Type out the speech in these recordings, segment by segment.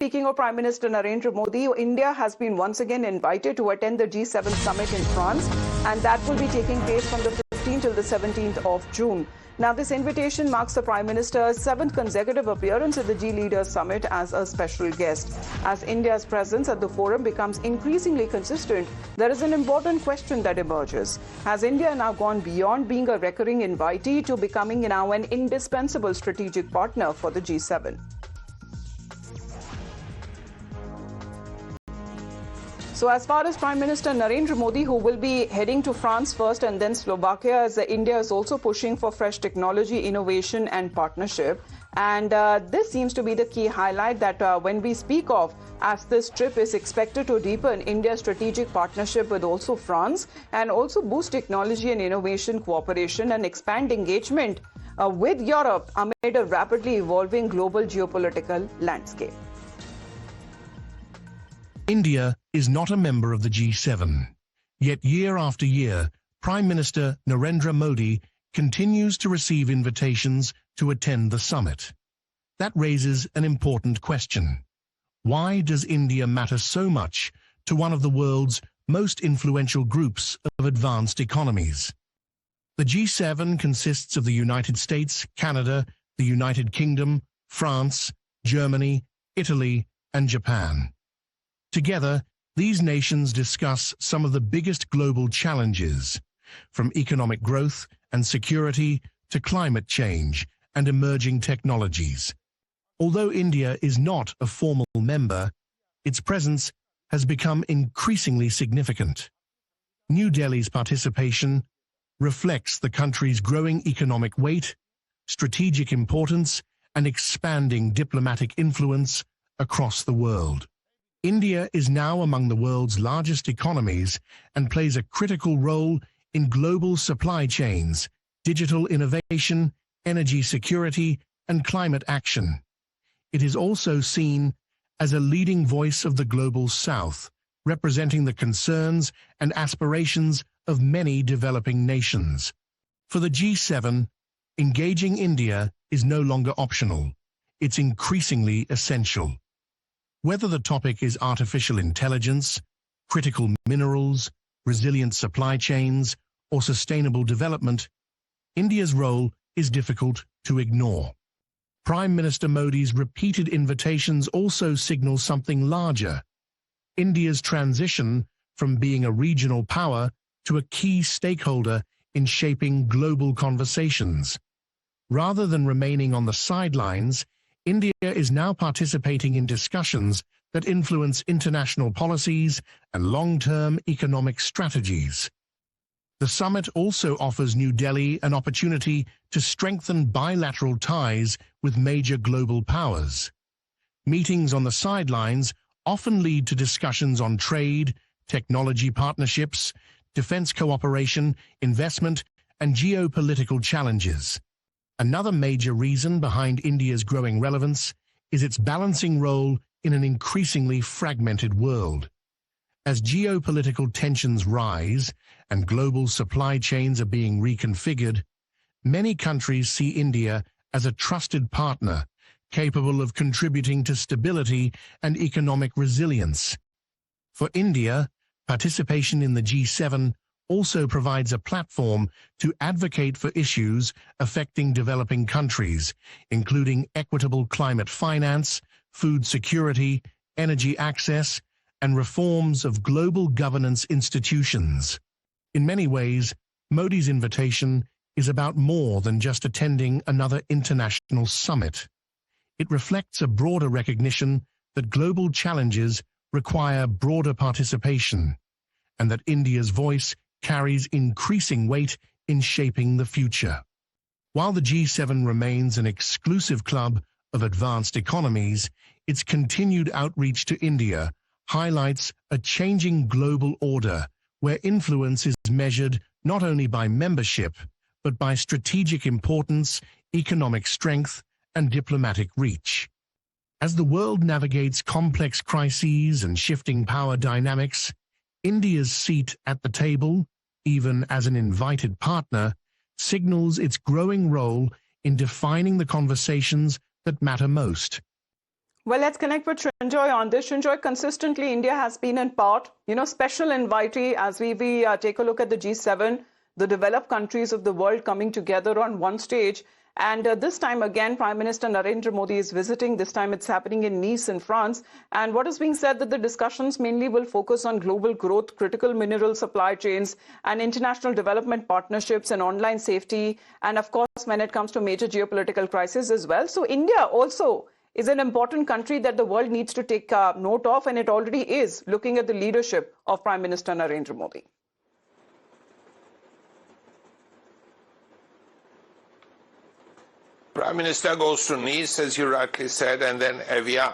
Speaking of Prime Minister Narendra Modi, India has been once again invited to attend the G7 summit in France, and that will be taking place from the 15th till the 17th of June. Now, this invitation marks the Prime Minister's 7th consecutive appearance at the G-Leaders Summit as a special guest. As India's presence at the forum becomes increasingly consistent, there is an important question that emerges. Has India now gone beyond being a recurring invitee to becoming now an indispensable strategic partner for the G7? So as far as Prime Minister Narendra Modi, who will be heading to France first and then Slovakia, as India is also pushing for fresh technology, innovation and partnership. And this seems to be the key highlight that when we speak of, as this trip is expected to deepen India's strategic partnership with also France and also boost technology and innovation cooperation and expand engagement with Europe amid a rapidly evolving global geopolitical landscape. India is not a member of the G7, yet year after year, Prime Minister Narendra Modi continues to receive invitations to attend the summit. That raises an important question. Why does India matter so much to one of the world's most influential groups of advanced economies? The G7 consists of the United States, Canada, the United Kingdom, France, Germany, Italy, and Japan. Together, these nations discuss some of the biggest global challenges, from economic growth and security to climate change and emerging technologies. Although India is not a formal member, its presence has become increasingly significant. New Delhi's participation reflects the country's growing economic weight, strategic importance, and expanding diplomatic influence across the world. India is now among the world's largest economies and plays a critical role in global supply chains, digital innovation, energy security, and climate action. It is also seen as a leading voice of the global South, representing the concerns and aspirations of many developing nations. For the G7, engaging India is no longer optional. It's increasingly essential. Whether the topic is artificial intelligence, critical minerals, resilient supply chains, or sustainable development, India's role is difficult to ignore. Prime Minister Modi's repeated invitations also signal something larger: India's transition from being a regional power to a key stakeholder in shaping global conversations. Rather than remaining on the sidelines, India is now participating in discussions that influence international policies and long-term economic strategies. The summit also offers New Delhi an opportunity to strengthen bilateral ties with major global powers. Meetings on the sidelines often lead to discussions on trade, technology partnerships, defense cooperation, investment, and geopolitical challenges. Another major reason behind India's growing relevance is its balancing role in an increasingly fragmented world. As geopolitical tensions rise and global supply chains are being reconfigured, many countries see India as a trusted partner, capable of contributing to stability and economic resilience. For India, participation in the G7 also provides a platform to advocate for issues affecting developing countries, including equitable climate finance, food security, energy access, and reforms of global governance institutions. In many ways, Modi's invitation is about more than just attending another international summit. It reflects a broader recognition that global challenges require broader participation, and that India's voice carries increasing weight in shaping the future. While the G7 remains an exclusive club of advanced economies, its continued outreach to India highlights a changing global order where influence is measured not only by membership, but by strategic importance, economic strength, and diplomatic reach. As the world navigates complex crises and shifting power dynamics, India's seat at the table, even as an invited partner, signals its growing role in defining the conversations that matter most. Well, let's connect with Srinjoy on this. Srinjoy, consistently, India has been in part, special invitee as we take a look at the G7, the developed countries of the world coming together on one stage. And this time again, Prime Minister Narendra Modi is visiting. This time it's happening in Nice in France. And what is being said that the discussions mainly will focus on global growth, critical mineral supply chains, and international development partnerships and online safety. And of course, when it comes to major geopolitical crises as well. So India also is an important country that the world needs to take note of, and it already is, looking at the leadership of Prime Minister Narendra Modi. Prime Minister goes to Nice, as you rightly said, and then Evian.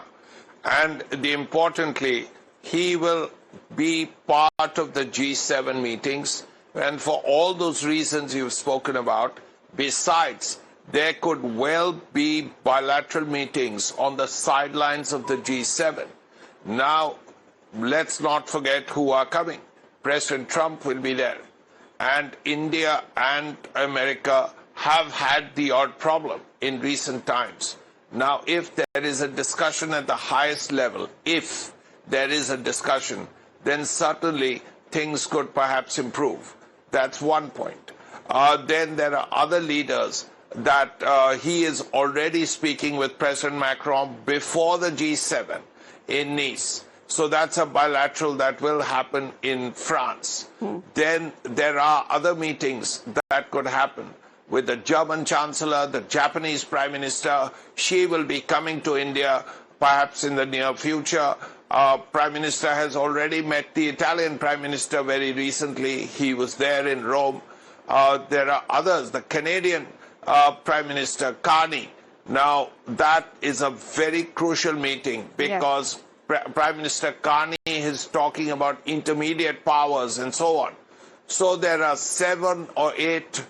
And importantly, he will be part of the G7 meetings. And for all those reasons you've spoken about, besides, there could well be bilateral meetings on the sidelines of the G7. Now, let's not forget who are coming. President Trump will be there. And India and America have had the odd problem in recent times. Now, if there is a discussion at the highest level, if there is a discussion, then certainly things could perhaps improve. That's one point. Then there are other leaders that he is already speaking with President Macron before the G7 in Nice. So that's a bilateral that will happen in France. Then there are other meetings that could happen with the German Chancellor, the Japanese Prime Minister. She will be coming to India perhaps in the near future. Prime Minister has already met the Italian Prime Minister very recently. He was there in Rome. There are others, the Canadian Prime Minister Carney. Now, that is a very crucial meeting because Prime Minister Carney is talking about intermediate powers and so on. So there are 7 or 8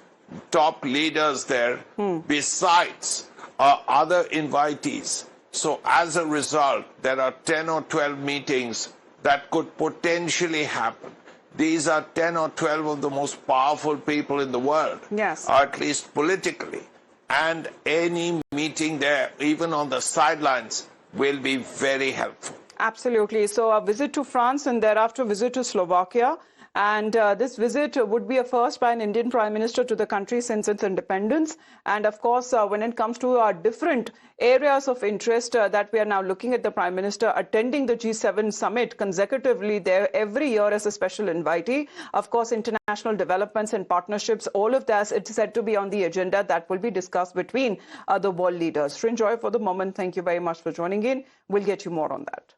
top leaders there besides other invitees. So as a result, there are 10 or 12 meetings that could potentially happen. These are 10 or 12 of the most powerful people in the world, at least politically. And any meeting there, even on the sidelines, will be very helpful. Absolutely. So a visit to France and thereafter a visit to Slovakia. And this visit would be a first by an Indian Prime Minister to the country since its independence. And of course, when it comes to different areas of interest that we are now looking at the Prime Minister attending the G7 summit consecutively there every year as a special invitee. Of course, international developments and partnerships, all of that it's said to be on the agenda that will be discussed between the world leaders. Srinjoy, for the moment, thank you very much for joining in. We'll get you more on that.